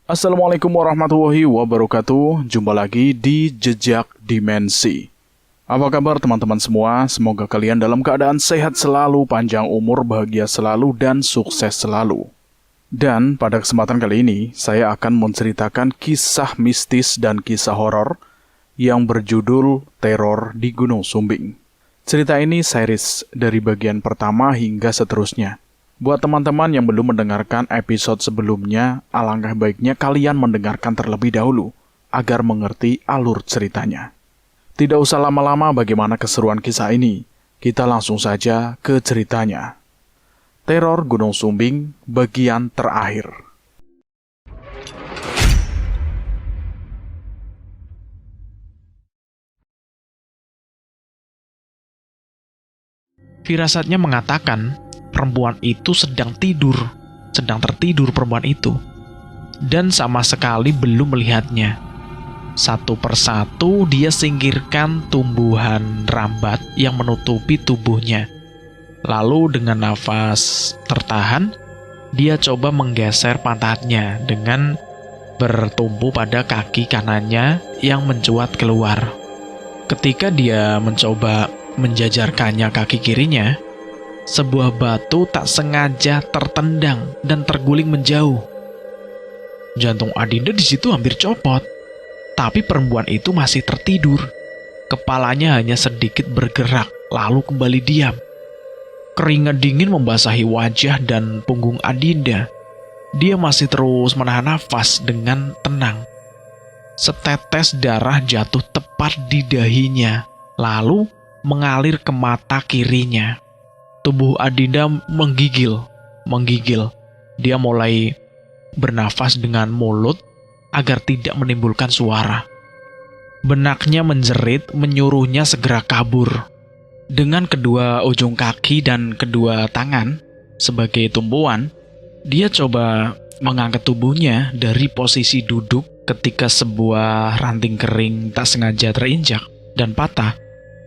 Assalamualaikum warahmatullahi wabarakatuh. Jumpa lagi di Jejak Dimensi. Apa kabar teman-teman semua? Semoga kalian dalam keadaan sehat selalu, panjang umur, bahagia selalu, dan sukses selalu. Dan pada kesempatan kali ini, saya akan menceritakan kisah mistis dan kisah horor yang berjudul Teror di Gunung Sumbing. Cerita ini series dari bagian pertama hingga seterusnya. Buat teman-teman yang belum mendengarkan episode sebelumnya, alangkah baiknya kalian mendengarkan terlebih dahulu agar mengerti alur ceritanya. Tidak usah lama-lama bagaimana keseruan kisah ini, kita langsung saja ke ceritanya. Teror Gunung Sumbing bagian terakhir. Firasatnya mengatakan perempuan itu sedang tertidur perempuan itu, dan sama sekali belum melihatnya. Satu persatu dia singkirkan tumbuhan rambat yang menutupi tubuhnya. Lalu dengan nafas tertahan, dia coba menggeser pantatnya dengan bertumpu pada kaki kanannya yang mencuat keluar. Ketika dia mencoba menjajarkannya kaki kirinya, sebuah batu tak sengaja tertendang dan terguling menjauh. Jantung Adinda di situ hampir copot, tapi perempuan itu masih tertidur. Kepalanya hanya sedikit bergerak, lalu kembali diam. Keringat dingin membasahi wajah dan punggung Adinda. Dia masih terus menahan nafas dengan tenang. Setetes darah jatuh tepat di dahinya, lalu mengalir ke mata kirinya. Tubuh Adinda menggigil. Dia mulai bernafas dengan mulut agar tidak menimbulkan suara. Benaknya menjerit menyuruhnya segera kabur. Dengan kedua ujung kaki dan kedua tangan sebagai tumpuan, dia coba mengangkat tubuhnya dari posisi duduk ketika sebuah ranting kering tak sengaja terinjak dan patah.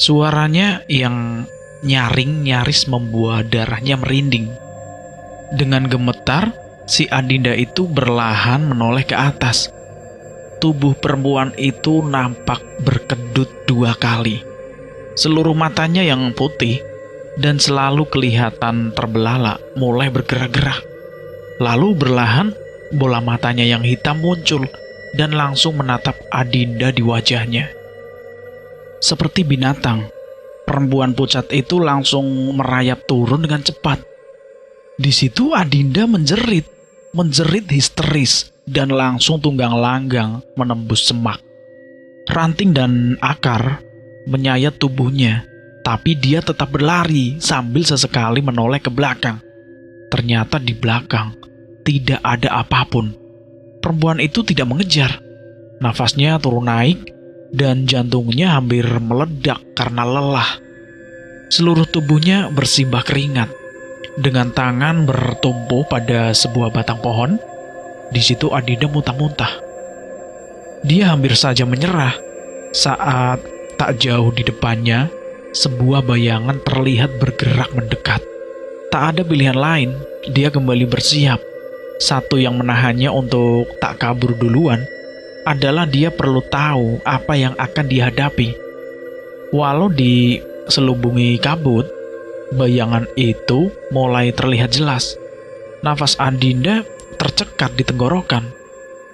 Suaranya yang nyaring nyaris membuat darahnya merinding. Dengan gemetar, si Adinda itu berlahan menoleh ke atas. Tubuh perempuan itu nampak berkedut 2 kali. Seluruh matanya yang putih dan selalu kelihatan terbelalak mulai bergerak-gerak. Lalu berlahan bola matanya yang hitam muncul dan langsung menatap Adinda di wajahnya. Seperti binatang, perempuan pucat itu langsung merayap turun dengan cepat. Di situ Adinda menjerit histeris dan langsung tunggang langgang menembus semak. Ranting dan akar menyayat tubuhnya, tapi dia tetap berlari sambil sesekali menoleh ke belakang. Ternyata di belakang tidak ada apapun. Perempuan itu tidak mengejar. Nafasnya turun naik dan jantungnya hampir meledak karena lelah. Seluruh tubuhnya bersimbah keringat. Dengan tangan bertumpu pada sebuah batang pohon, di situ Adinda muntah-muntah. Dia hampir saja menyerah saat tak jauh di depannya sebuah bayangan terlihat bergerak mendekat. Tak ada pilihan lain, dia kembali bersiap. Satu yang menahannya untuk tak kabur duluan adalah dia perlu tahu apa yang akan dihadapi. Walau diselubungi kabut, bayangan itu mulai terlihat jelas. Nafas Adinda tercekat di tenggorokan.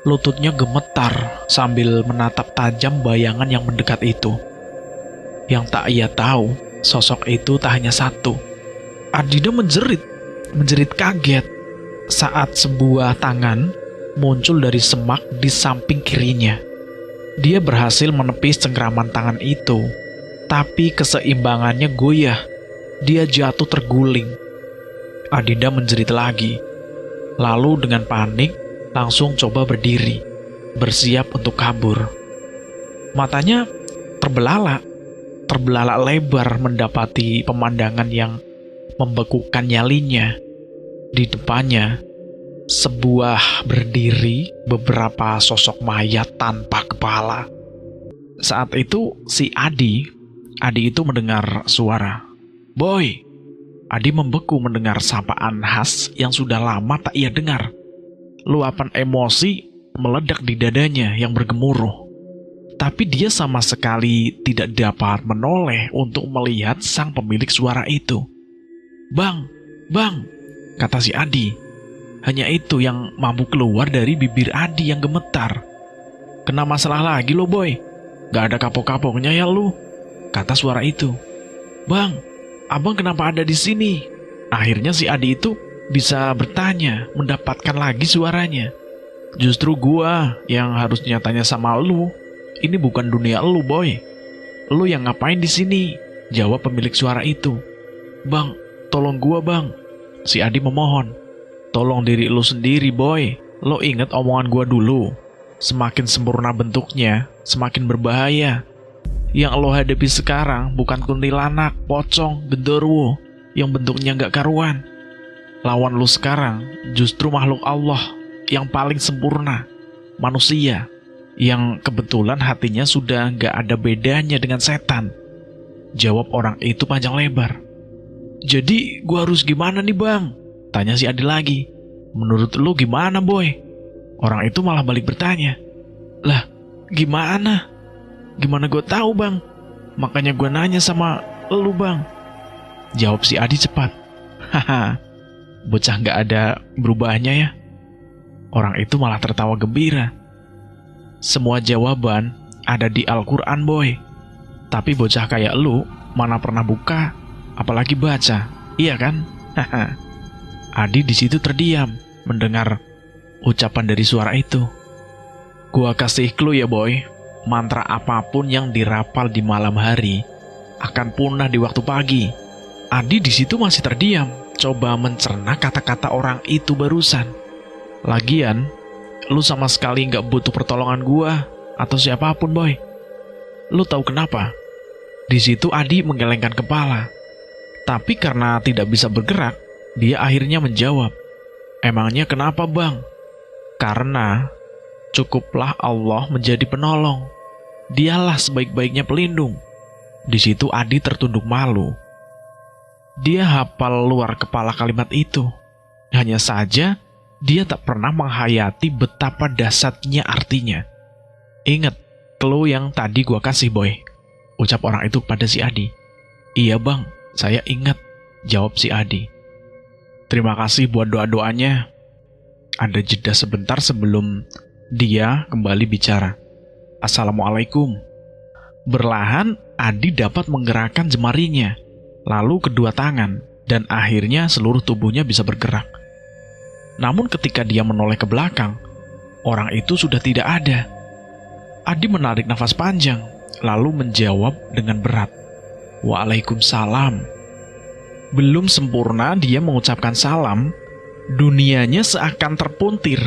Lututnya gemetar sambil menatap tajam bayangan yang mendekat itu. Yang tak ia tahu, sosok itu tak hanya satu. Adinda menjerit kaget saat sebuah tangan muncul dari semak di samping kirinya. Dia berhasil menepis cengkraman tangan itu, tapi keseimbangannya goyah. Dia jatuh terguling. Adinda menjerit lagi, lalu dengan panik langsung coba berdiri, bersiap untuk kabur. Matanya terbelalak lebar mendapati pemandangan yang membekukan nyalinya. Di depannya berdiri beberapa sosok mayat tanpa kepala. Saat itu si Adi itu mendengar suara. "Boy!" Adi membeku mendengar sapaan khas yang sudah lama tak ia dengar. Luapan emosi meledak di dadanya yang bergemuruh. Tapi dia sama sekali tidak dapat menoleh untuk melihat sang pemilik suara itu. "Bang, bang," kata si Adi. Hanya itu yang mampu keluar dari bibir Adi yang gemetar. "Kena masalah lagi lo, boy? Gak ada kapok-kapoknya ya lu?" kata suara itu. "Bang, abang kenapa ada di sini?" Akhirnya si Adi itu bisa bertanya, mendapatkan lagi suaranya. "Justru gua yang harusnya tanya sama lu. Ini bukan dunia lu, boy. Lu yang ngapain di sini?" jawab pemilik suara itu. "Bang, tolong gua, bang," si Adi memohon. "Tolong diri lu sendiri, boy. Lo inget omongan gua dulu. Semakin sempurna bentuknya, semakin berbahaya. Yang lo hadapi sekarang bukan kuntilanak, pocong, genderuwo yang bentuknya gak karuan. Lawan lo sekarang justru makhluk Allah yang paling sempurna, manusia, yang kebetulan hatinya sudah gak ada bedanya dengan setan," jawab orang itu panjang lebar. "Jadi gua harus gimana nih, bang?" tanya si Adi lagi. "Menurut lu gimana, boy?" Orang itu malah balik bertanya. "Lah, gimana? Gimana gue tahu, bang? Makanya gue nanya sama lu, bang," jawab si Adi cepat. "Haha, bocah gak ada berubahnya ya." Orang itu malah tertawa gembira. "Semua jawaban ada di Al-Quran, boy. Tapi bocah kayak lu mana pernah buka, apalagi baca, iya kan?" Haha. Adi di situ terdiam mendengar ucapan dari suara itu. "Gua kasih clue ya, boy. Mantra apapun yang dirapal di malam hari akan punah di waktu pagi." Adi di situ masih terdiam, coba mencerna kata-kata orang itu barusan. "Lagian, lu sama sekali nggak butuh pertolongan gua atau siapapun, boy. Lu tahu kenapa?" Di situ Adi menggelengkan kepala. Tapi karena tidak bisa bergerak, dia akhirnya menjawab, "Emangnya kenapa, bang?" "Karena cukuplah Allah menjadi penolong. Dialah sebaik-baiknya pelindung." Di situ Adi tertunduk malu. Dia hafal luar kepala kalimat itu. Hanya saja dia tak pernah menghayati betapa dahsyatnya artinya. "Ingat clue yang tadi gua kasih, boy," ucap orang itu pada si Adi. "Iya, bang, saya ingat," jawab si Adi. "Terima kasih buat doa-doanya." Ada jeda sebentar sebelum dia kembali bicara. "Assalamualaikum." Berlahan Adi dapat menggerakkan jemarinya, lalu kedua tangan, dan akhirnya seluruh tubuhnya bisa bergerak. Namun ketika dia menoleh ke belakang, orang itu sudah tidak ada. Adi menarik nafas panjang, lalu menjawab dengan berat, "Waalaikumsalam." Belum sempurna dia mengucapkan salam, dunianya seakan terpuntir,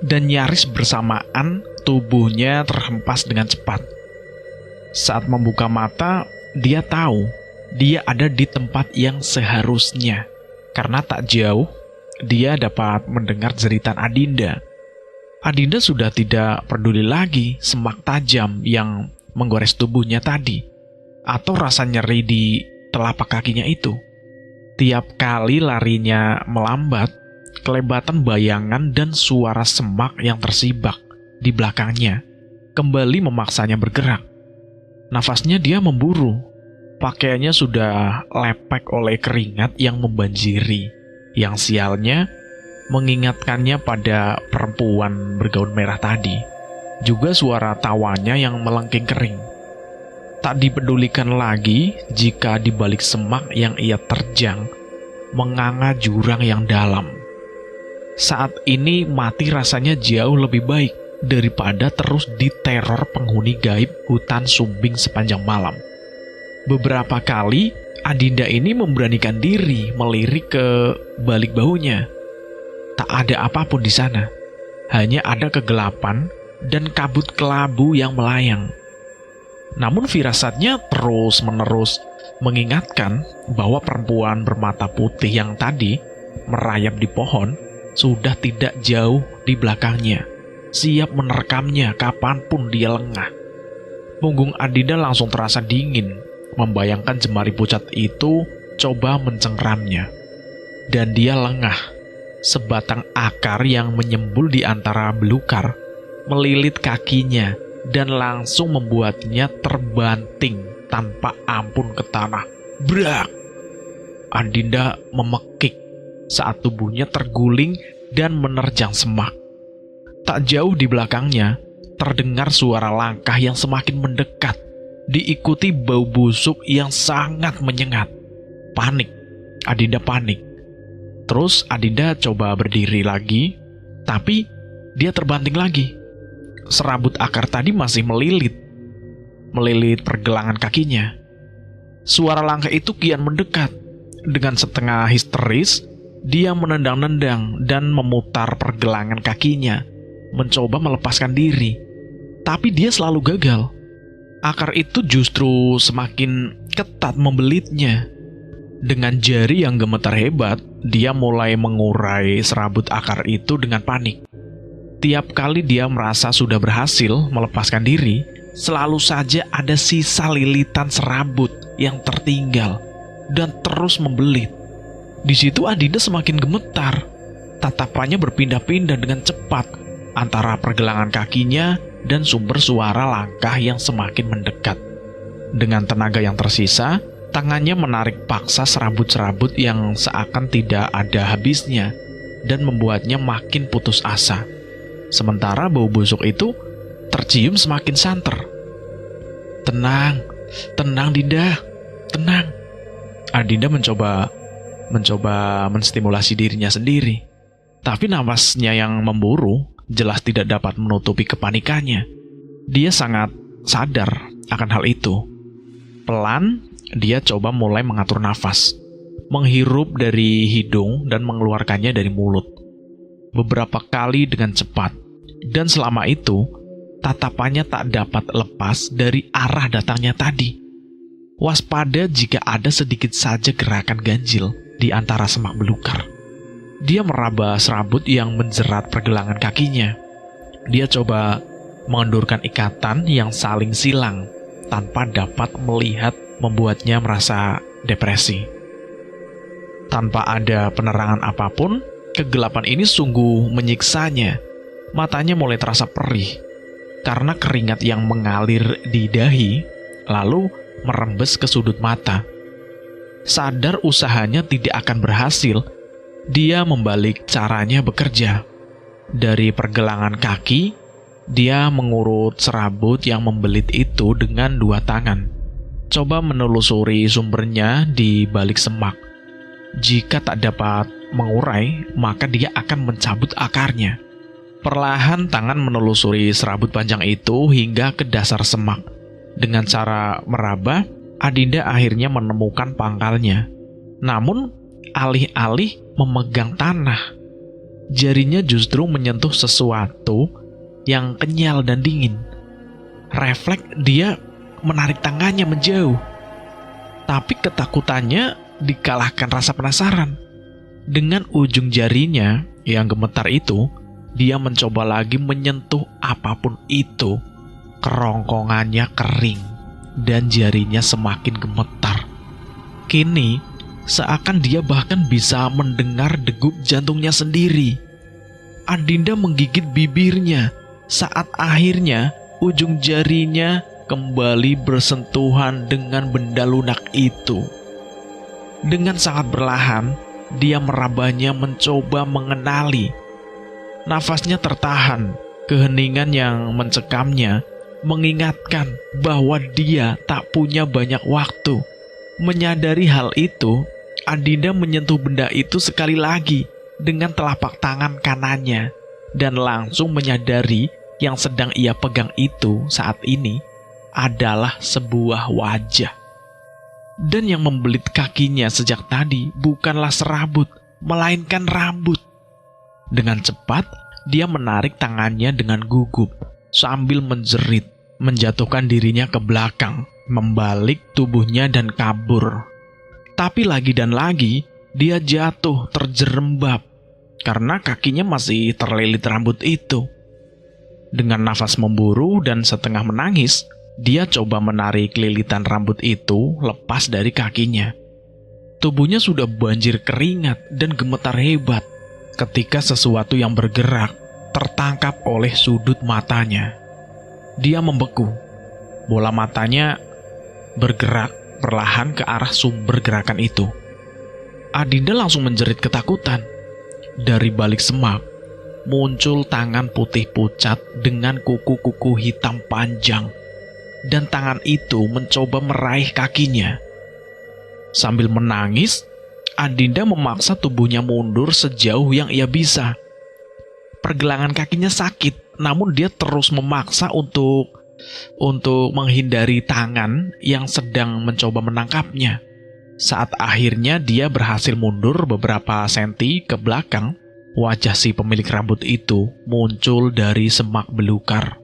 dan nyaris bersamaan tubuhnya terhempas dengan cepat. Saat membuka mata, dia tahu dia ada di tempat yang seharusnya. Karena tak jauh, dia dapat mendengar jeritan Adinda. Adinda sudah tidak peduli lagi semak tajam yang menggores tubuhnya tadi, atau rasa nyeri di telapak kakinya itu. Tiap kali larinya melambat, kelebatan bayangan dan suara semak yang tersibak di belakangnya kembali memaksanya bergerak. Nafasnya dia memburu. Pakaiannya sudah lepek oleh keringat yang membanjiri. Yang sialnya mengingatkannya pada perempuan bergaun merah tadi. Juga suara tawanya yang melengking kering. Tak dipedulikan lagi jika di balik semak yang ia terjang menganga jurang yang dalam. Saat ini mati rasanya jauh lebih baik daripada terus diteror penghuni gaib hutan Sumbing sepanjang malam. Beberapa kali Adinda ini memberanikan diri melirik ke balik bahunya. Tak ada apapun di sana. Hanya ada kegelapan dan kabut kelabu yang melayang. Namun firasatnya terus-menerus mengingatkan bahwa perempuan bermata putih yang tadi merayap di pohon sudah tidak jauh di belakangnya, siap menerkamnya kapanpun dia lengah. Punggung Adinda langsung terasa dingin, membayangkan jemari pucat itu coba mencengramnya. Dan dia lengah, sebatang akar yang menyembul di antara belukar melilit kakinya dan langsung membuatnya terbanting tanpa ampun ke tanah. Brak! Adinda memekik saat tubuhnya terguling dan menerjang semak. Tak jauh di belakangnya, terdengar suara langkah yang semakin mendekat, diikuti bau busuk yang sangat menyengat. Panik, Adinda panik. Terus Adinda coba berdiri lagi, tapi dia terbanting lagi. Serabut akar tadi masih melilit pergelangan kakinya. Suara langkah itu kian mendekat. Dengan setengah histeris, dia menendang-nendang dan memutar pergelangan kakinya, mencoba melepaskan diri. Tapi dia selalu gagal. Akar itu justru semakin ketat membelitnya. Dengan jari yang gemetar hebat, dia mulai mengurai serabut akar itu dengan panik. Tiap kali dia merasa sudah berhasil melepaskan diri, selalu saja ada sisa lilitan serabut yang tertinggal dan terus membelit. Di situ Adinda semakin gemetar. Tatapannya berpindah-pindah dengan cepat antara pergelangan kakinya dan sumber suara langkah yang semakin mendekat. Dengan tenaga yang tersisa, tangannya menarik paksa serabut-serabut yang seakan tidak ada habisnya dan membuatnya makin putus asa. Sementara bau busuk itu tercium semakin santer. Tenang, tenang Dinda, tenang. Adinda mencoba menstimulasi dirinya sendiri. Tapi nafasnya yang memburu jelas tidak dapat menutupi kepanikannya. Dia sangat sadar akan hal itu. Pelan, dia coba mulai mengatur nafas, menghirup dari hidung dan mengeluarkannya dari mulut. Beberapa kali dengan cepat, dan selama itu, tatapannya tak dapat lepas dari arah datangnya tadi. Waspada jika ada sedikit saja gerakan ganjil di antara semak belukar. Dia meraba serabut yang menjerat pergelangan kakinya. Dia coba mengendurkan ikatan yang saling silang tanpa dapat melihat, membuatnya merasa depresi. Tanpa ada penerangan apapun, kegelapan ini sungguh menyiksanya. Matanya mulai terasa perih karena keringat yang mengalir di dahi lalu merembes ke sudut mata. Sadar usahanya tidak akan berhasil, dia membalik caranya bekerja. Dari pergelangan kaki, dia mengurut serabut yang membelit itu dengan dua tangan. Coba menelusuri sumbernya di balik semak. Jika tak dapat mengurai, maka dia akan mencabut akarnya. Perlahan tangan menelusuri serabut panjang itu hingga ke dasar semak. Dengan cara meraba, Adinda akhirnya menemukan pangkalnya. Namun, alih-alih memegang tanah, jarinya justru menyentuh sesuatu yang kenyal dan dingin. Refleks dia menarik tangannya menjauh. Tapi ketakutannya dikalahkan rasa penasaran. Dengan ujung jarinya yang gemetar itu, dia mencoba lagi menyentuh apapun itu. Kerongkongannya kering dan jarinya semakin gemetar. Kini, seakan dia bahkan bisa mendengar degup jantungnya sendiri. Adinda menggigit bibirnya saat akhirnya ujung jarinya kembali bersentuhan dengan benda lunak itu. Dengan sangat perlahan, dia merabanya mencoba mengenali. Nafasnya tertahan, keheningan yang mencekamnya mengingatkan bahwa dia tak punya banyak waktu. Menyadari hal itu, Adinda menyentuh benda itu sekali lagi dengan telapak tangan kanannya dan langsung menyadari yang sedang ia pegang itu saat ini adalah sebuah wajah. Dan yang membelit kakinya sejak tadi bukanlah serabut, melainkan rambut. Dengan cepat, dia menarik tangannya dengan gugup sambil menjerit, menjatuhkan dirinya ke belakang, membalik tubuhnya dan kabur. Tapi lagi dan lagi, dia jatuh terjerembab karena kakinya masih terlilit rambut itu. Dengan nafas memburu dan setengah menangis, dia coba menarik lilitan rambut itu lepas dari kakinya. Tubuhnya sudah banjir keringat dan gemetar hebat ketika sesuatu yang bergerak tertangkap oleh sudut matanya. Dia membeku. Bola matanya bergerak perlahan ke arah sumber gerakan itu. Adinda langsung menjerit ketakutan. Dari balik semak, muncul tangan putih pucat dengan kuku-kuku hitam panjang. Dan tangan itu mencoba meraih kakinya. Sambil menangis, Adinda memaksa tubuhnya mundur sejauh yang ia bisa. Pergelangan kakinya sakit, namun dia terus memaksa untuk menghindari tangan yang sedang mencoba menangkapnya. Saat akhirnya dia berhasil mundur beberapa senti ke belakang, wajah si pemilik rambut itu muncul dari semak belukar.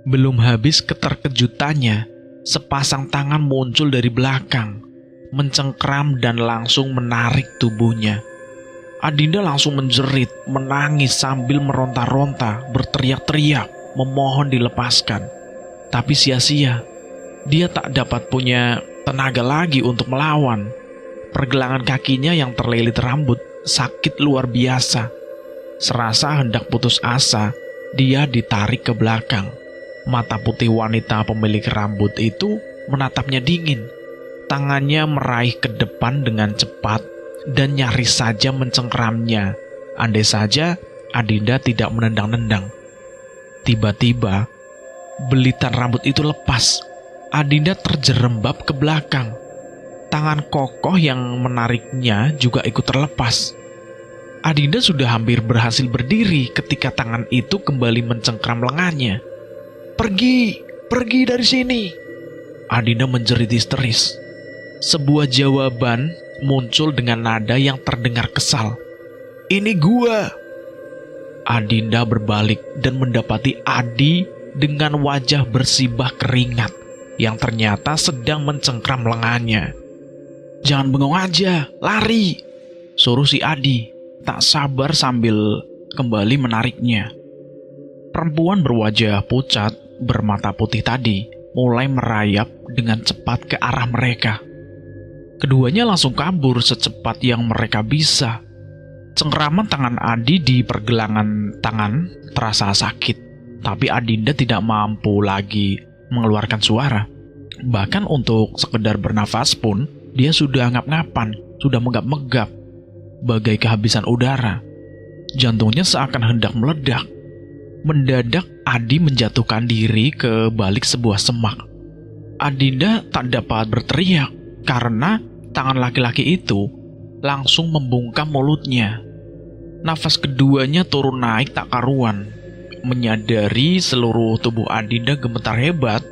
Belum habis keterkejutannya, sepasang tangan muncul dari belakang, mencengkram dan langsung menarik tubuhnya. Adinda langsung menjerit, menangis sambil meronta-ronta, berteriak-teriak, memohon dilepaskan. Tapi sia-sia, dia tak dapat punya tenaga lagi untuk melawan. Pergelangan kakinya yang terlilit rambut sakit luar biasa. Serasa hendak putus asa, dia ditarik ke belakang. Mata putih wanita pemilik rambut itu menatapnya dingin. Tangannya meraih ke depan dengan cepat dan nyaris saja mencengkramnya. Andai saja Adinda tidak menendang-nendang. Tiba-tiba, belitan rambut itu lepas. Adinda terjerembab ke belakang. Tangan kokoh yang menariknya juga ikut terlepas. Adinda sudah hampir berhasil berdiri ketika tangan itu kembali mencengkram lengannya. "Pergi, pergi dari sini!" Adinda menjerit histeris. Sebuah jawaban muncul dengan nada yang terdengar kesal. "Ini gua!" Adinda berbalik dan mendapati Adi dengan wajah bersibah keringat yang ternyata sedang mencengkram lengannya. "Jangan bengong aja, lari!" suruh si Adi, tak sabar sambil kembali menariknya. Perempuan berwajah pucat, bermata putih tadi, mulai merayap dengan cepat ke arah mereka. Keduanya langsung kabur secepat yang mereka bisa. Cengkraman tangan Adi di pergelangan tangan terasa sakit, tapi Adinda tidak mampu lagi mengeluarkan suara. Bahkan untuk sekedar bernafas pun, dia sudah ngap-ngapan, sudah menggap-megap, bagai kehabisan udara. Jantungnya seakan hendak meledak. Mendadak Adi menjatuhkan diri ke balik sebuah semak. Adinda tak dapat berteriak karena tangan laki-laki itu langsung membungkam mulutnya. Nafas keduanya turun naik tak karuan. Menyadari seluruh tubuh Adinda gemetar hebat,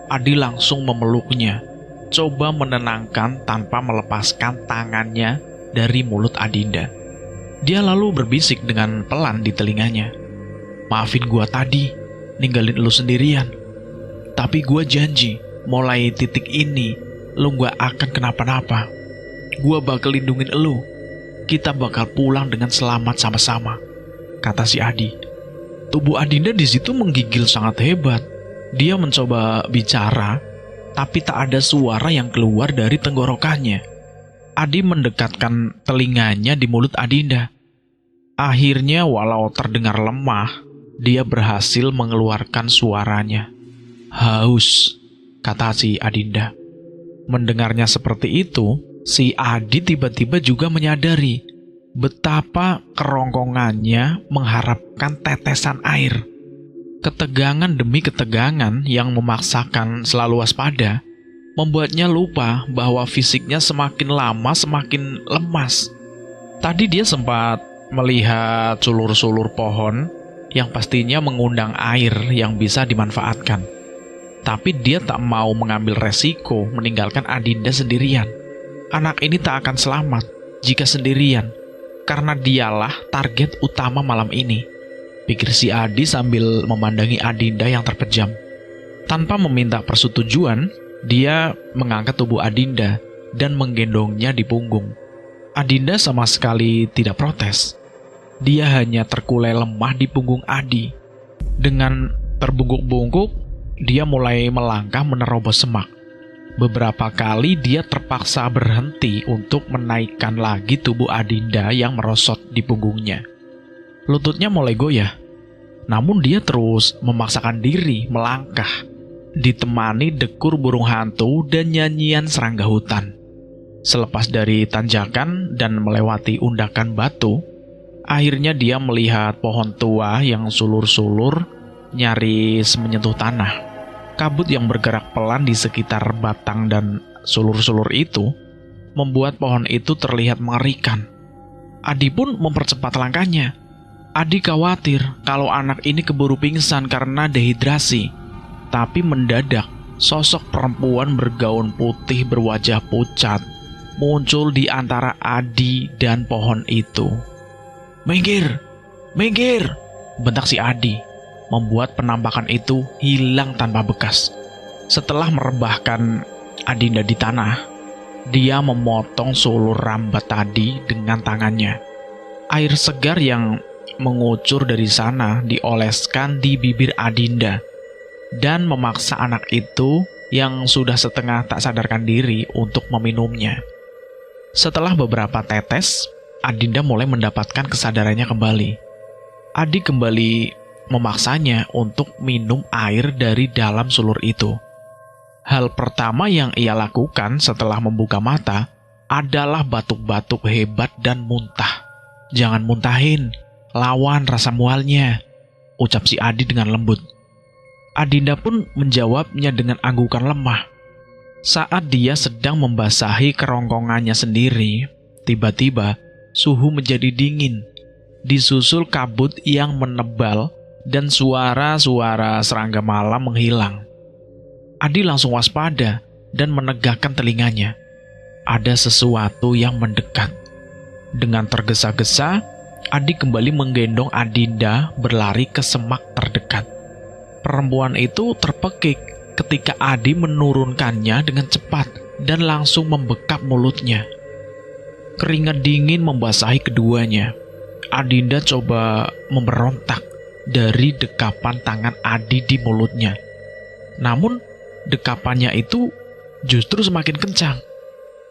Adi langsung memeluknya, coba menenangkan tanpa melepaskan tangannya dari mulut Adinda. Dia lalu berbisik dengan pelan di telinganya. "Maafin gua tadi, ninggalin lu sendirian. Tapi gua janji, mulai titik ini, lu gak akan kenapa-napa. Gua bakal lindungin lu. Kita bakal pulang dengan selamat sama-sama," kata si Adi. Tubuh Adinda di situ menggigil sangat hebat. Dia mencoba bicara, tapi tak ada suara yang keluar dari tenggorokannya. Adi mendekatkan telinganya di mulut Adinda. Akhirnya, walau terdengar lemah, dia berhasil mengeluarkan suaranya. "Haus," kata si Adinda. Mendengarnya seperti itu, si Adi tiba-tiba juga menyadari betapa kerongkongannya mengharapkan tetesan air. Ketegangan demi ketegangan yang memaksakan selalu waspada membuatnya lupa bahwa fisiknya semakin lama semakin lemas. Tadi dia sempat melihat sulur-sulur pohon yang pastinya mengundang air yang bisa dimanfaatkan. Tapi dia tak mau mengambil resiko meninggalkan Adinda sendirian. Anak ini tak akan selamat jika sendirian, karena dialah target utama malam ini, pikir si Adi sambil memandangi Adinda yang terpejam. Tanpa meminta persetujuan, dia mengangkat tubuh Adinda dan menggendongnya di punggung. Adinda sama sekali tidak protes. Dia hanya terkulai lemah di punggung Adi. Dengan terbungkuk-bungkuk, dia mulai melangkah menerobos semak. Beberapa kali dia terpaksa berhenti untuk menaikkan lagi tubuh Adinda yang merosot di punggungnya. Lututnya mulai goyah. Namun dia terus memaksakan diri melangkah, ditemani dekur burung hantu dan nyanyian serangga hutan. Selepas dari tanjakan dan melewati undakan batu, akhirnya dia melihat pohon tua yang sulur-sulur nyaris menyentuh tanah. Kabut yang bergerak pelan di sekitar batang dan sulur-sulur itu membuat pohon itu terlihat mengerikan. Adi pun mempercepat langkahnya. Adi khawatir kalau anak ini keburu pingsan karena dehidrasi. Tapi mendadak, sosok perempuan bergaun putih berwajah pucat muncul di antara Adi dan pohon itu. "Minggir! Minggir!" bentak si Adi, membuat penampakan itu hilang tanpa bekas. Setelah merebahkan Adinda di tanah, dia memotong sulur rambat tadi dengan tangannya. Air segar yang mengucur dari sana dioleskan di bibir Adinda dan memaksa anak itu yang sudah setengah tak sadarkan diri untuk meminumnya. Setelah beberapa tetes, Adinda mulai mendapatkan kesadarannya kembali. Adi kembali memaksanya untuk minum air dari dalam sulur itu. Hal pertama yang ia lakukan setelah membuka mata adalah batuk-batuk hebat dan muntah. "Jangan muntahin, lawan rasa mualnya," ucap si Adi dengan lembut. Adinda pun menjawabnya dengan anggukan lemah. Saat dia sedang membasahi kerongkongannya sendiri, tiba-tiba suhu menjadi dingin, disusul kabut yang menebal dan suara-suara serangga malam menghilang. Adi langsung waspada dan menegakkan telinganya. Ada sesuatu yang mendekat. Dengan tergesa-gesa, Adi kembali menggendong Adinda berlari ke semak terdekat. Perempuan itu terpekik ketika Adi menurunkannya dengan cepat dan langsung membekap mulutnya. Keringat dingin membasahi keduanya. Adinda coba memberontak dari dekapan tangan Adi di mulutnya. Namun, dekapannya itu justru semakin kencang.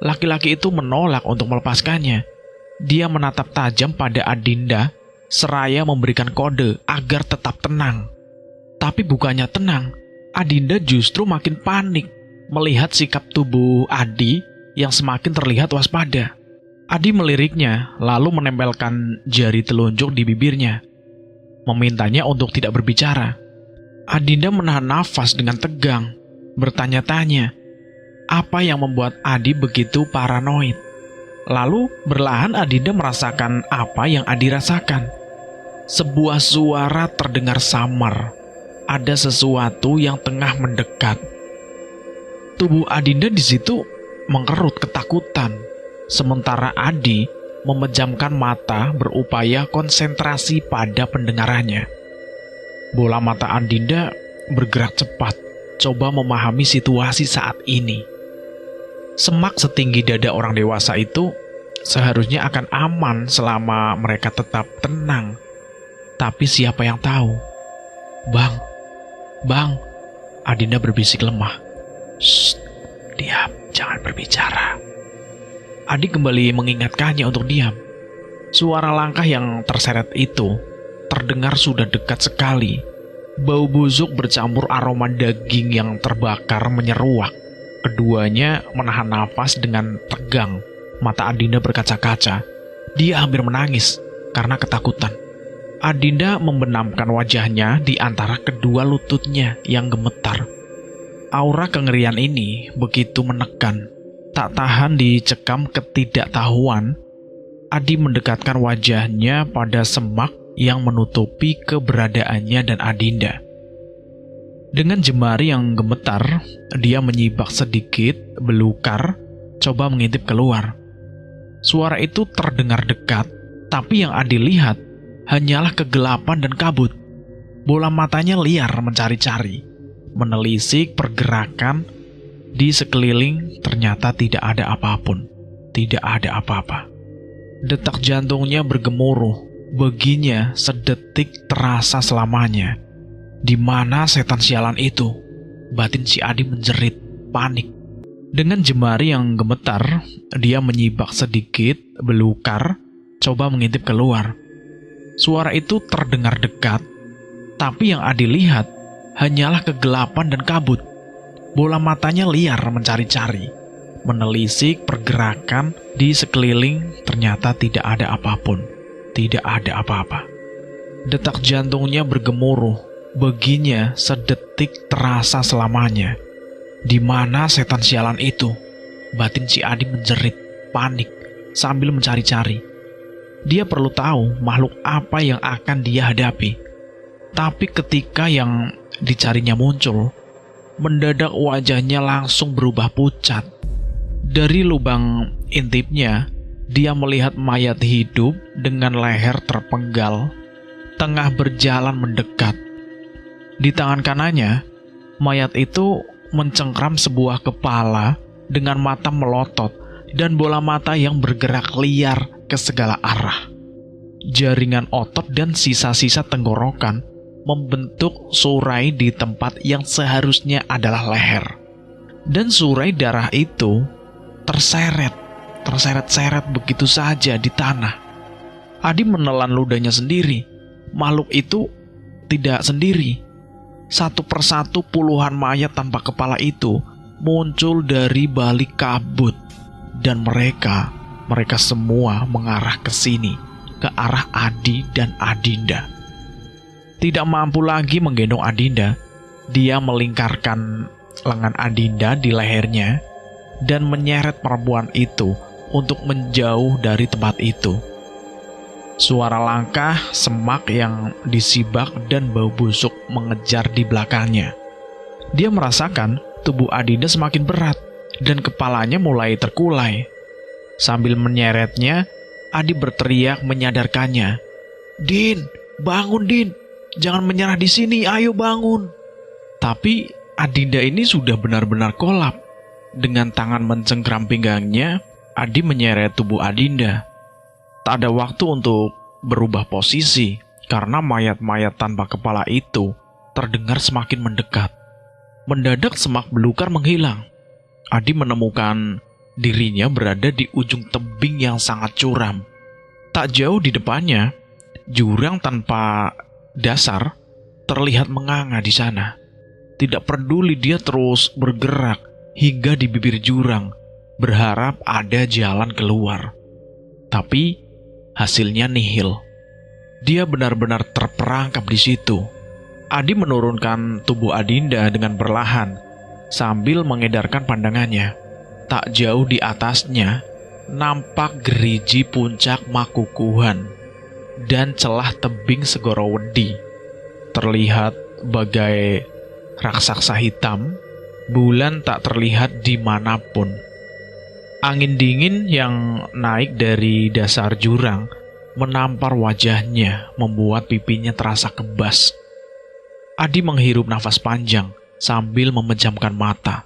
Laki-laki itu menolak untuk melepaskannya. Dia menatap tajam pada Adinda, seraya memberikan kode agar tetap tenang. Tapi bukannya tenang, Adinda justru makin panik melihat sikap tubuh Adi yang semakin terlihat waspada. Adi meliriknya, lalu menempelkan jari telunjuk di bibirnya, memintanya untuk tidak berbicara. Adinda menahan nafas dengan tegang, bertanya-tanya, apa yang membuat Adi begitu paranoid? Lalu berlahan Adinda merasakan apa yang Adi rasakan. Sebuah suara terdengar samar. Ada sesuatu yang tengah mendekat. Tubuh Adinda di situ mengerut ketakutan, sementara Adi memejamkan mata berupaya konsentrasi pada pendengarannya. Bola mata Adinda bergerak cepat, coba memahami situasi saat ini. Semak setinggi dada orang dewasa itu seharusnya akan aman selama mereka tetap tenang. Tapi siapa yang tahu? Bang, Adinda berbisik lemah. "Shh, diam, jangan berbicara." Adi kembali mengingatkannya untuk diam. Suara langkah yang terseret itu terdengar sudah dekat sekali. Bau busuk bercampur aroma daging yang terbakar menyeruak. Keduanya menahan nafas dengan tegang. Mata Adinda berkaca-kaca. Dia hampir menangis karena ketakutan. Adinda membenamkan wajahnya di antara kedua lututnya yang gemetar. Aura kengerian ini begitu menekan. Tak tahan dicekam ketidaktahuan, Adi mendekatkan wajahnya pada semak yang menutupi keberadaannya dan Adinda. Dengan jemari yang gemetar, dia menyibak sedikit, belukar, coba mengintip keluar. Suara itu terdengar dekat, tapi yang Adi lihat hanyalah kegelapan dan kabut. Bola matanya liar mencari-cari, menelisik pergerakan di sekeliling. Ternyata tidak ada apapun, tidak ada apa-apa. Detak jantungnya bergemuruh, beginya sedetik terasa selamanya. Di mana setan sialan itu? Batin si Adi menjerit, panik. Dengan jemari yang gemetar, dia menyibak sedikit, belukar, coba mengintip keluar. Suara itu terdengar dekat, Tapi yang Adi lihat hanyalah kegelapan dan kabut. Bola matanya liar mencari-cari, menelisik pergerakan di sekeliling. Ternyata tidak ada apapun, tidak ada apa-apa. Detak jantungnya bergemuruh, beginya sedetik terasa selamanya. Di mana setan sialan itu? Batin si Adi menjerit, panik, sambil mencari-cari. Dia perlu tahu makhluk apa yang akan dia hadapi. Tapi ketika yang dicarinya muncul, mendadak wajahnya langsung berubah pucat. Dari lubang intipnya, dia melihat mayat hidup dengan leher terpenggal, tengah berjalan mendekat. Di tangan kanannya, mayat itu mencengkram sebuah kepala dengan mata melotot dan bola mata yang bergerak liar ke segala arah. Jaringan otot dan sisa-sisa tenggorokan membentuk surai di tempat yang seharusnya adalah leher. Dan surai darah itu terseret-seret begitu saja di tanah. Adi menelan ludahnya sendiri. Makhluk itu tidak sendiri. Satu persatu puluhan mayat tanpa kepala itu muncul dari balik kabut. Dan mereka semua mengarah ke sini, ke arah Adi dan Adinda. Tidak mampu lagi menggendong Adinda, dia melingkarkan lengan Adinda di lehernya dan menyeret perempuan itu untuk menjauh dari tempat itu. Suara langkah, semak yang disibak dan bau busuk mengejar di belakangnya. Dia merasakan tubuh Adinda semakin berat dan kepalanya mulai terkulai. Sambil menyeretnya, Adi berteriak menyadarkannya. "Din, bangun Din! Jangan menyerah di sini, ayo bangun!" Tapi Adinda ini sudah benar-benar kolap. Dengan tangan mencengkram pinggangnya, Adi menyeret tubuh Adinda. Tak ada waktu untuk berubah posisi, karena mayat-mayat tanpa kepala itu terdengar semakin mendekat. Mendadak semak belukar menghilang. Adi menemukan dirinya berada di ujung tebing yang sangat curam. Tak jauh di depannya, jurang tanpa dasar terlihat menganga di sana. Tidak peduli, dia terus bergerak hingga di bibir jurang, berharap ada jalan keluar. Tapi hasilnya nihil. Dia benar-benar terperangkap di situ. Adi menurunkan tubuh Adinda dengan perlahan, sambil mengedarkan pandangannya. Tak jauh di atasnya, nampak geriji puncak Makukuhan dan celah tebing Segorowedi. Terlihat bagai raksasa hitam, bulan tak terlihat dimanapun. Angin dingin yang naik dari dasar jurang menampar wajahnya, membuat pipinya terasa kebas. Adi menghirup nafas panjang sambil memejamkan mata.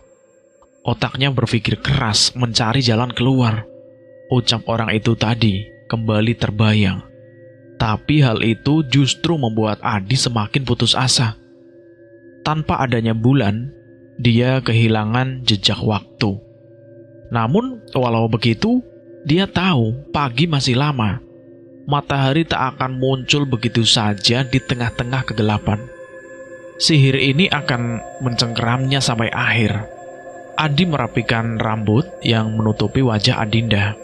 Otaknya berpikir keras mencari jalan keluar. Ucap orang itu tadi kembali terbayang. Tapi hal itu justru membuat Adi semakin putus asa. Tanpa adanya bulan, dia kehilangan jejak waktu. Namun, walau begitu, dia tahu pagi masih lama. Matahari tak akan muncul begitu saja di tengah-tengah kegelapan. Sihir ini akan mencengkeramnya sampai akhir. Adi merapikan rambut yang menutupi wajah Adinda.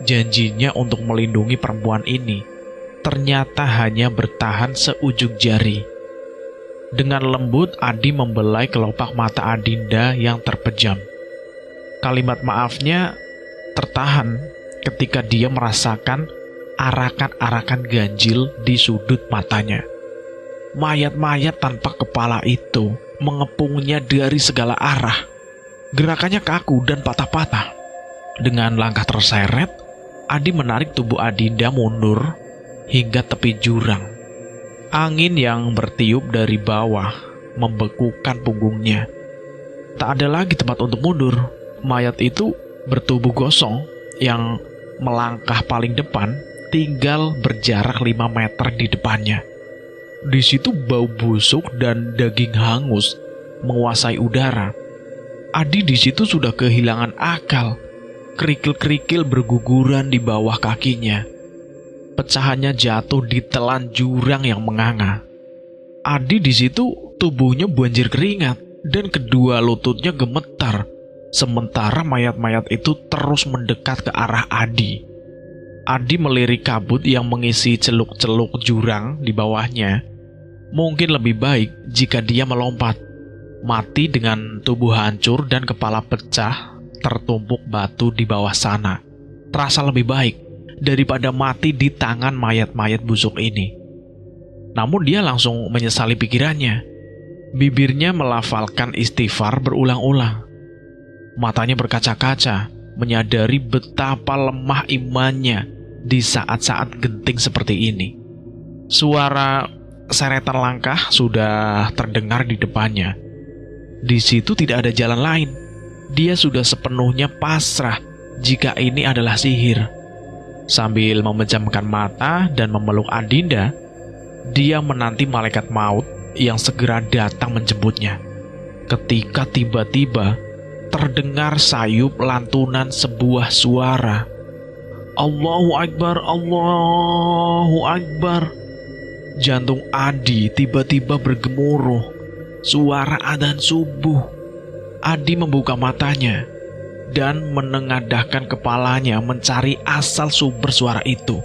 Janjinya untuk melindungi perempuan ini ternyata hanya bertahan seujung jari. Dengan lembut, Adi membelai kelopak mata Adinda yang terpejam. Kalimat maafnya tertahan ketika dia merasakan arakan-arakan ganjil di sudut matanya. Mayat-mayat tanpa kepala itu mengepungnya dari segala arah. Gerakannya kaku dan patah-patah. Dengan langkah terseret, Adi menarik tubuh Adinda mundur hingga tepi jurang. Angin yang bertiup dari bawah membekukan punggungnya. Tak ada lagi tempat untuk mundur. Mayat itu bertubuh gosong yang melangkah paling depan tinggal berjarak 5 meter di depannya. Di situ bau busuk dan daging hangus menguasai udara. Adi di situ sudah kehilangan akal. Kerikil-kerikil berguguran di bawah kakinya. Pecahannya jatuh di telan jurang yang menganga. Adi di situ tubuhnya banjir keringat dan kedua lututnya gemetar, sementara mayat-mayat itu terus mendekat ke arah Adi. Adi melirik kabut yang mengisi celuk-celuk jurang di bawahnya. Mungkin lebih baik jika dia melompat, mati dengan tubuh hancur dan kepala pecah tertumpuk batu di bawah sana. Terasa lebih baik daripada mati di tangan mayat-mayat busuk ini. Namun dia langsung menyesali pikirannya. Bibirnya melafalkan istighfar berulang-ulang. Matanya berkaca-kaca, menyadari betapa lemah imannya di saat-saat genting seperti ini. Suara seretan langkah sudah terdengar di depannya. Di situ tidak ada jalan lain. Dia sudah sepenuhnya pasrah jika ini adalah sihir. Sambil memejamkan mata dan memeluk Adinda, dia menanti malaikat maut yang segera datang menjemputnya. Ketika tiba-tiba terdengar sayup lantunan sebuah suara. Allahu Akbar, Allahu Akbar. Jantung Adi tiba-tiba bergemuruh. Suara adzan subuh. Adi membuka matanya dan menengadahkan kepalanya mencari asal sumber suara itu.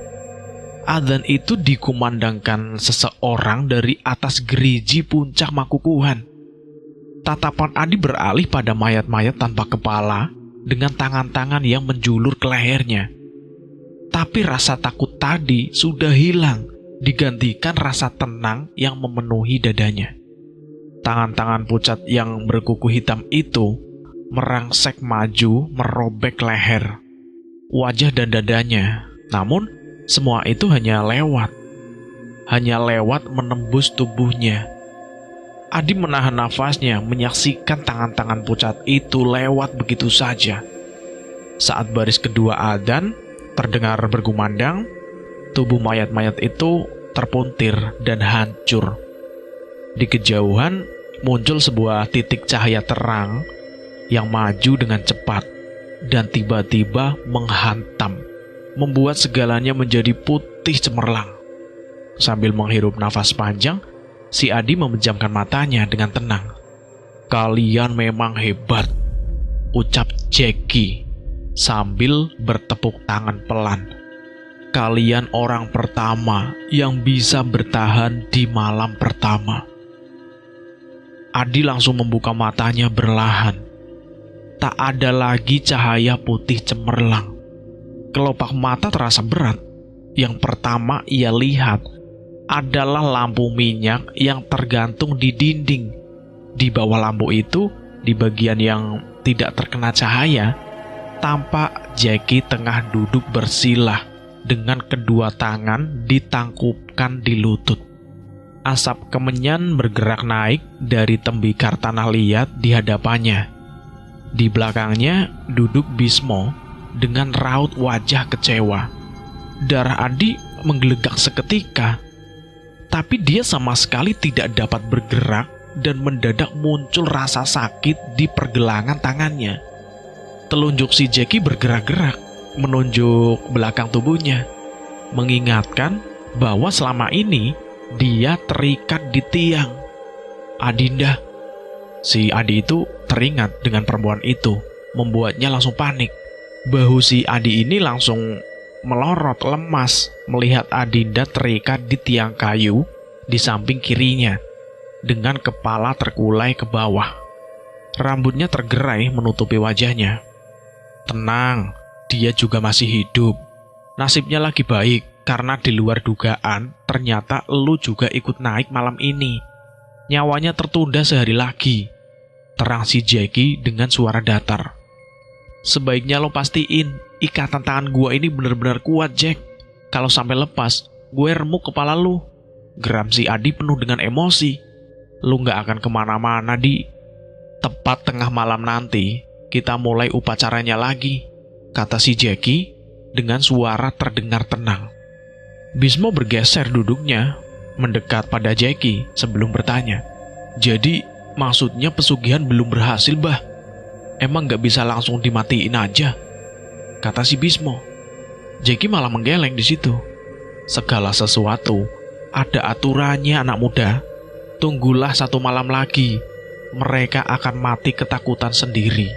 Adzan itu dikumandangkan seseorang dari atas geriji puncak Makukuhan. Tatapan Adi beralih pada mayat-mayat tanpa kepala dengan tangan-tangan yang menjulur ke lehernya. Tapi rasa takut tadi sudah hilang, digantikan rasa tenang yang memenuhi dadanya. Tangan-tangan pucat yang berkuku hitam itu merangsek maju merobek leher, wajah dan dadanya. Namun semua itu hanya lewat menembus tubuhnya. Adi menahan nafasnya menyaksikan tangan-tangan pucat itu lewat begitu saja. Saat baris kedua adzan terdengar bergumandang, tubuh mayat-mayat itu terpuntir dan hancur. Di kejauhan muncul sebuah titik cahaya terang yang maju dengan cepat dan tiba-tiba menghantam, membuat segalanya menjadi putih cemerlang. Sambil menghirup nafas panjang, si Adi memejamkan matanya dengan tenang. "Kalian memang hebat," ucap Jackie sambil bertepuk tangan pelan. "Kalian orang pertama yang bisa bertahan di malam pertama." Adi langsung membuka matanya perlahan. Tak ada lagi cahaya putih cemerlang. Kelopak mata terasa berat. Yang pertama ia lihat adalah lampu minyak yang tergantung di dinding. Di bawah lampu itu, di bagian yang tidak terkena cahaya, tampak Jackie tengah duduk bersila dengan kedua tangan ditangkupkan di lutut. Asap kemenyan bergerak naik dari tembikar tanah liat di hadapannya. Di belakangnya duduk Bismo dengan raut wajah kecewa. Darah Adi menggelegak seketika, tapi dia sama sekali tidak dapat bergerak dan mendadak muncul rasa sakit di pergelangan tangannya. Telunjuk si Jackie bergerak-gerak menunjuk belakang tubuhnya, mengingatkan bahwa selama ini dia terikat di tiang. "Adinda." Si Adi itu teringat dengan perempuan itu, membuatnya langsung panik. Bahu si Adi ini langsung melorot lemas melihat Adinda terikat di tiang kayu di samping kirinya dengan kepala terkulai ke bawah. Rambutnya tergerai menutupi wajahnya. "Tenang, dia juga masih hidup. Nasibnya lagi baik karena di luar dugaan ternyata lu juga ikut naik malam ini. Nyawanya tertunda sehari lagi," terang si Jackie dengan suara datar. "Sebaiknya lo pastiin ikatan tangan gua ini benar-benar kuat, Jack. Kalau sampai lepas, gue remuk kepala lu," geram si Adi penuh dengan emosi. "Lu gak akan kemana-mana, Di. Tepat tengah malam nanti, kita mulai upacaranya lagi," kata si Jackie dengan suara terdengar tenang. Bismo bergeser duduknya, mendekat pada Jackie sebelum bertanya, "Jadi, maksudnya pesugihan belum berhasil, Bah? Emang gak bisa langsung dimatiin aja?" kata si Bismo. Jackie malah menggeleng di situ. Segala sesuatu ada aturannya, anak muda. Tunggulah 1 malam lagi, mereka akan mati ketakutan sendiri.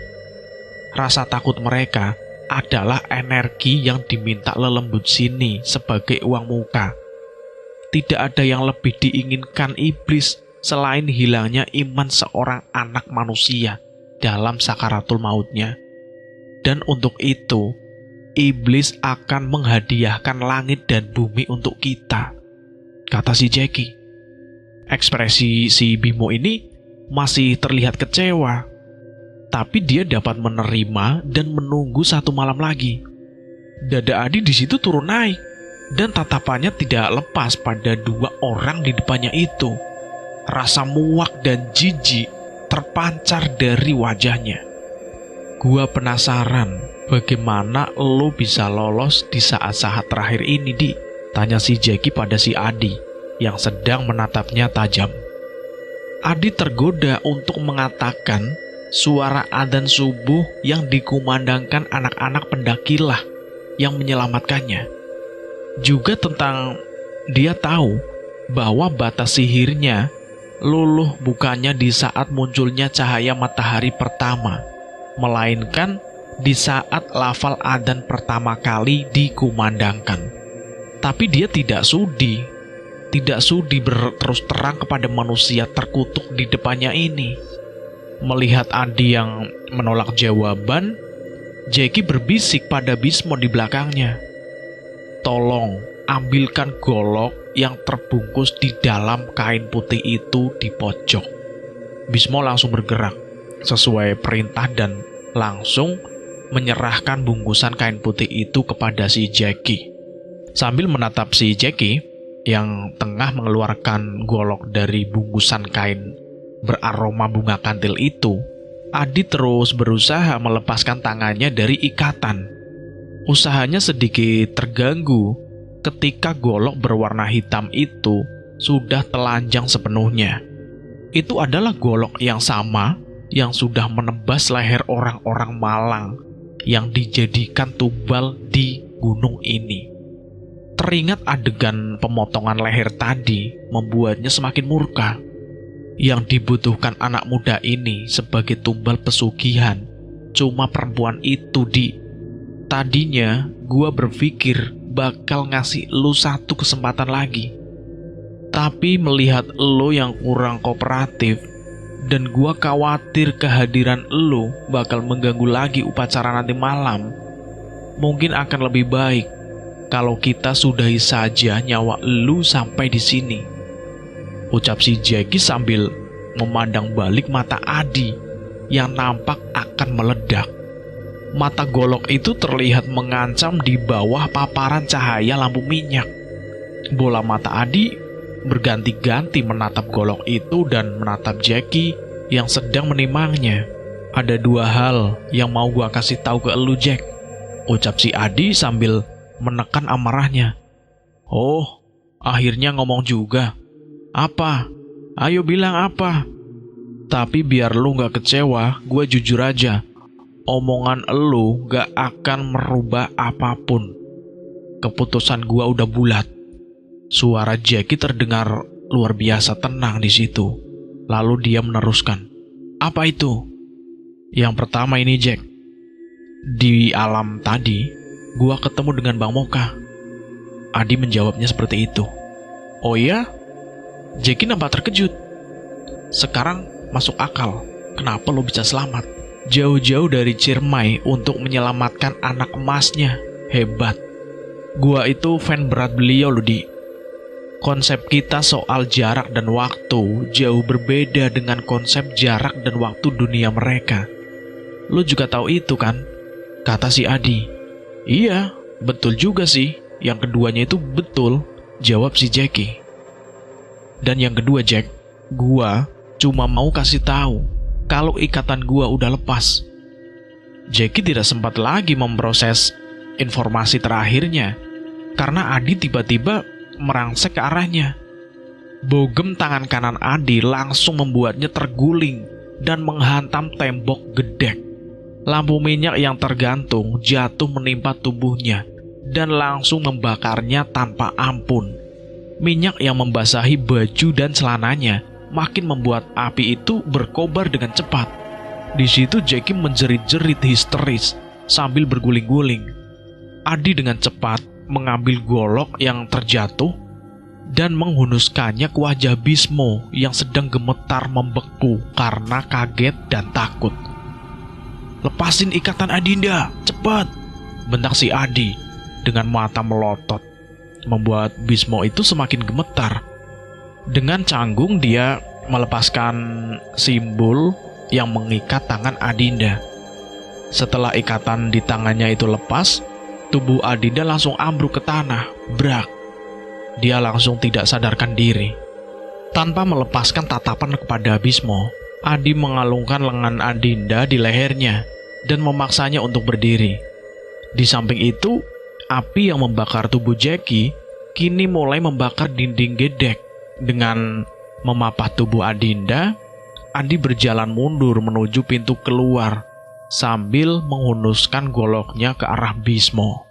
Rasa takut mereka adalah energi yang diminta lelembut sini sebagai uang muka. Tidak ada yang lebih diinginkan iblis selain hilangnya iman seorang anak manusia dalam sakaratul mautnya. Dan untuk itu, iblis akan menghadiahkan langit dan bumi untuk kita, kata si Jackie. Ekspresi si Bimo ini masih terlihat kecewa, tapi dia dapat menerima dan menunggu 1 malam lagi. Dada Adi di situ turun naik, dan tatapannya tidak lepas pada 2 orang di depannya itu. Rasa muak dan jijik terpancar dari wajahnya. Gua penasaran bagaimana lo bisa lolos di saat-saat terakhir ini, Di? Tanya si Jackie pada si Adi yang sedang menatapnya tajam. Adi tergoda untuk mengatakan suara adzan subuh yang dikumandangkan anak-anak pendakilah yang menyelamatkannya. Juga tentang dia tahu bahwa batas sihirnya luluh bukannya di saat munculnya cahaya matahari pertama, melainkan di saat lafal adzan pertama kali dikumandangkan. Tapi dia tidak sudi berterus terang kepada manusia terkutuk di depannya ini. Melihat Adi yang menolak jawaban, Jackie berbisik pada Bismo di belakangnya. Tolong ambilkan golok yang terbungkus di dalam kain putih itu di pojok. Bismo langsung bergerak sesuai perintah dan langsung menyerahkan bungkusan kain putih itu kepada si Jackie. Sambil menatap si Jackie yang tengah mengeluarkan golok dari bungkusan kain beraroma bunga kantil itu, Adi terus berusaha melepaskan tangannya dari ikatan. Usahanya sedikit terganggu ketika golok berwarna hitam itu sudah telanjang sepenuhnya. Itu adalah golok yang sama yang sudah menebas leher orang-orang Malang yang dijadikan tumbal di gunung ini. Teringat adegan pemotongan leher tadi membuatnya semakin murka. Yang dibutuhkan anak muda ini sebagai tumbal pesugihan cuma perempuan itu, Di. Tadinya gua berpikir bakal ngasih lu 1 kesempatan lagi. Tapi melihat lu yang kurang kooperatif dan gua khawatir kehadiran lu bakal mengganggu lagi upacara nanti malam, mungkin akan lebih baik kalau kita sudahi saja nyawa lu sampai di sini, ucap si Jackie sambil memandang balik mata Adi yang nampak akan meledak. Mata golok itu terlihat mengancam di bawah paparan cahaya lampu minyak. Bola mata Adi berganti-ganti menatap golok itu dan menatap Jackie yang sedang menimangnya. Ada 2 hal yang mau gua kasih tahu ke elu, Jack, ucap si Adi sambil menekan amarahnya. Oh, akhirnya ngomong juga. Apa? Ayo bilang apa? Tapi biar lu gak kecewa, gue jujur aja. Omongan lu gak akan merubah apapun. Keputusan gue udah bulat. Suara Jackie terdengar luar biasa tenang di situ. Lalu dia meneruskan. Apa itu? Yang pertama ini, Jack. Di alam tadi, gua ketemu dengan Bang Moka. Adi menjawabnya seperti itu. Oh iya? Jackie nampak terkejut. Sekarang masuk akal. Kenapa lo bisa selamat? Jauh-jauh dari Ciremai untuk menyelamatkan anak emasnya. Hebat. Gua itu fan berat beliau loh, Di. Konsep kita soal jarak dan waktu jauh berbeda dengan konsep jarak dan waktu dunia mereka. Lo juga tahu itu kan? Kata si Adi. Iya, betul juga sih. Yang keduanya itu betul, jawab si Jackie. Dan yang kedua, Jack, gua cuma mau kasih tahu kalau ikatan gua udah lepas. Jackie tidak sempat lagi memproses informasi terakhirnya karena Adi tiba-tiba merangsek ke arahnya. Bogem tangan kanan Adi langsung membuatnya terguling dan menghantam tembok gedek. Lampu minyak yang tergantung jatuh menimpa tubuhnya dan langsung membakarnya tanpa ampun. Minyak yang membasahi baju dan celananya makin membuat api itu berkobar dengan cepat. Di situ Jackie menjerit-jerit histeris sambil berguling-guling. Adi dengan cepat mengambil golok yang terjatuh dan menghunuskannya ke wajah Bismo yang sedang gemetar membeku karena kaget dan takut. "Lepasin ikatan Adinda, cepat!" bentak si Adi dengan mata melotot, membuat Bismo itu semakin gemetar. Dengan canggung dia melepaskan simbol yang mengikat tangan Adinda. Setelah ikatan di tangannya itu lepas, tubuh Adinda langsung ambruk ke tanah, brak. Dia langsung tidak sadarkan diri. Tanpa melepaskan tatapan kepada Bismo, Adi mengalungkan lengan Adinda di lehernya dan memaksanya untuk berdiri. Di samping itu, api yang membakar tubuh Jackie kini mulai membakar dinding gedek. Dengan memapah tubuh Adinda, Adi berjalan mundur menuju pintu keluar sambil menghunuskan goloknya ke arah Bismo.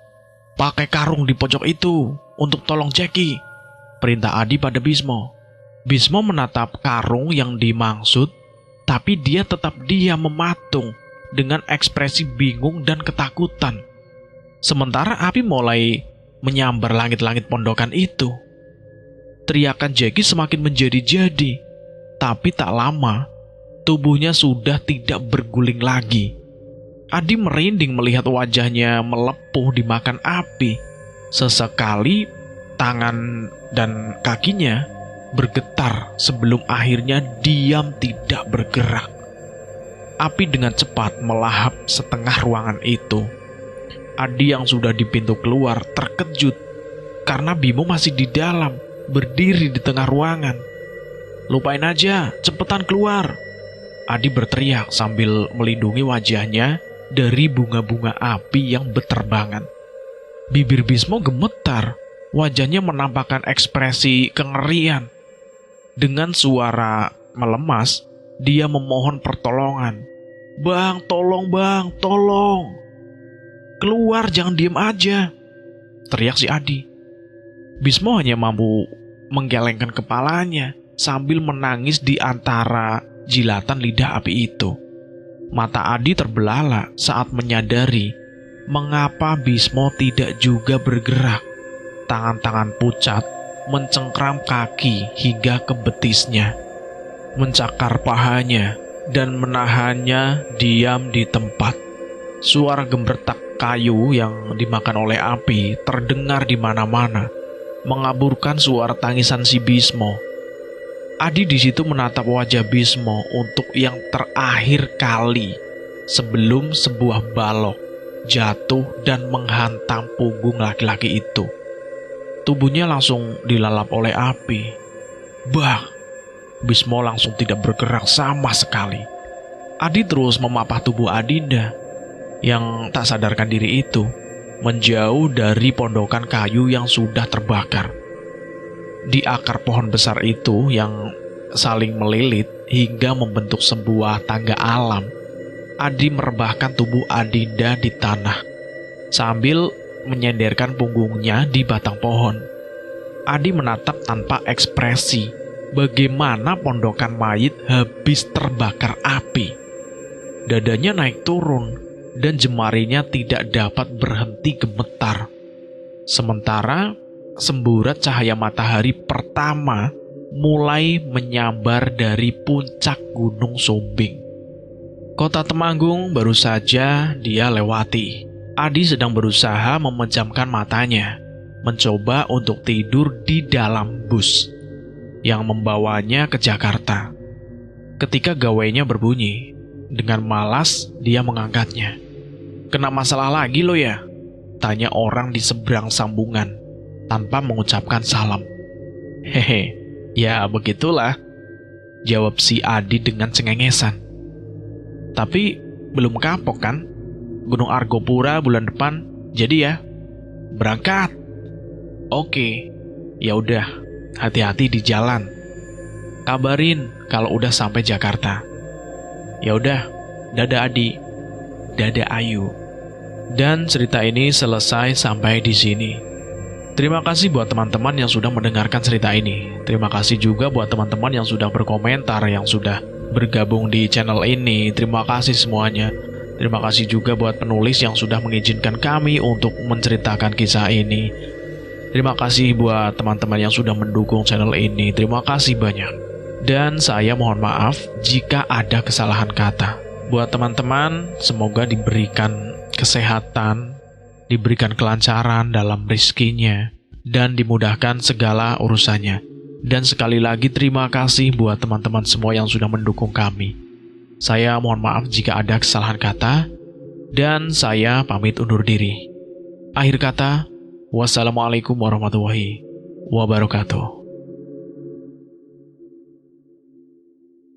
"Pakai karung di pojok itu untuk tolong Jackie," perintah Adi pada Bismo. Bismo menatap karung yang dimaksud, tapi dia tetap diam mematung dengan ekspresi bingung dan ketakutan. Sementara api mulai menyambar langit-langit pondokan itu. Teriakan Jackie semakin menjadi-jadi, tapi tak lama tubuhnya sudah tidak berguling lagi. Adi merinding melihat wajahnya melepuh dimakan api. Sesekali tangan dan kakinya bergetar sebelum akhirnya diam tidak bergerak. Api dengan cepat melahap setengah ruangan itu. Adi yang sudah di pintu keluar terkejut karena Bimo masih di dalam, berdiri di tengah ruangan. "Lupain aja, cepetan keluar!" Adi berteriak sambil melindungi wajahnya dari bunga-bunga api yang berterbangan. Bibir Bismo gemetar, wajahnya menampakkan ekspresi kengerian. Dengan suara melemas, dia memohon pertolongan. "Bang, tolong bang, tolong! Keluar, jangan diem aja!" teriak si Adi. Bismo hanya mampu menggelengkan kepalanya sambil menangis di antara jilatan lidah api itu. Mata Adi terbelalak saat menyadari mengapa Bismo tidak juga bergerak. Tangan-tangan pucat mencengkram kaki hingga ke betisnya, mencakar pahanya dan menahannya diam di tempat. Suara gembertak kayu yang dimakan oleh api terdengar di mana-mana, mengaburkan suara tangisan si Bismo. Adi di situ menatap wajah Bismo untuk yang terakhir kali sebelum sebuah balok jatuh dan menghantam punggung laki-laki itu. Tubuhnya langsung dilalap oleh api. Bah! Bismo langsung tidak bergerak sama sekali. Adi terus memapah tubuh Adinda yang tak sadarkan diri itu menjauh dari pondokan kayu yang sudah terbakar. Di akar pohon besar itu yang saling melilit hingga membentuk sebuah tangga alam, Adi merebahkan tubuh Adinda di tanah sambil menyenderkan punggungnya di batang pohon. Adi menatap tanpa ekspresi bagaimana pondokan mayit habis terbakar api. Dadanya naik turun dan jemarinya tidak dapat berhenti gemetar. Sementara semburat cahaya matahari pertama mulai menyambar dari puncak Gunung Sumbing. Kota Temanggung baru saja dia lewati. Adi sedang berusaha memejamkan matanya, mencoba untuk tidur di dalam bus yang membawanya ke Jakarta. Ketika gawainya berbunyi, dengan malas dia mengangkatnya. "Kena masalah lagi lo ya?" tanya orang di seberang sambungan tanpa mengucapkan salam. "Hehe, ya begitulah," jawab si Adi dengan cengengesan. "Tapi belum kapok kan? Gunung Argopura bulan depan, jadi ya? Berangkat." "Oke, ya udah, hati-hati di jalan. Kabarin kalau udah sampai Jakarta." "Ya udah, dadah Adi, dadah Ayu." Dan cerita ini selesai sampai di sini. Terima kasih buat teman-teman yang sudah mendengarkan cerita ini. Terima kasih juga buat teman-teman yang sudah berkomentar, yang sudah bergabung di channel ini. Terima kasih semuanya. Terima kasih juga buat penulis yang sudah mengizinkan kami untuk menceritakan kisah ini. Terima kasih buat teman-teman yang sudah mendukung channel ini. Terima kasih banyak. Dan saya mohon maaf jika ada kesalahan kata. Buat teman-teman, semoga diberikan kesehatan, diberikan kelancaran dalam rezekinya, dan dimudahkan segala urusannya. Dan sekali lagi terima kasih buat teman-teman semua yang sudah mendukung kami. Saya mohon maaf jika ada kesalahan kata, dan saya pamit undur diri. Akhir kata, wassalamualaikum warahmatullahi wabarakatuh.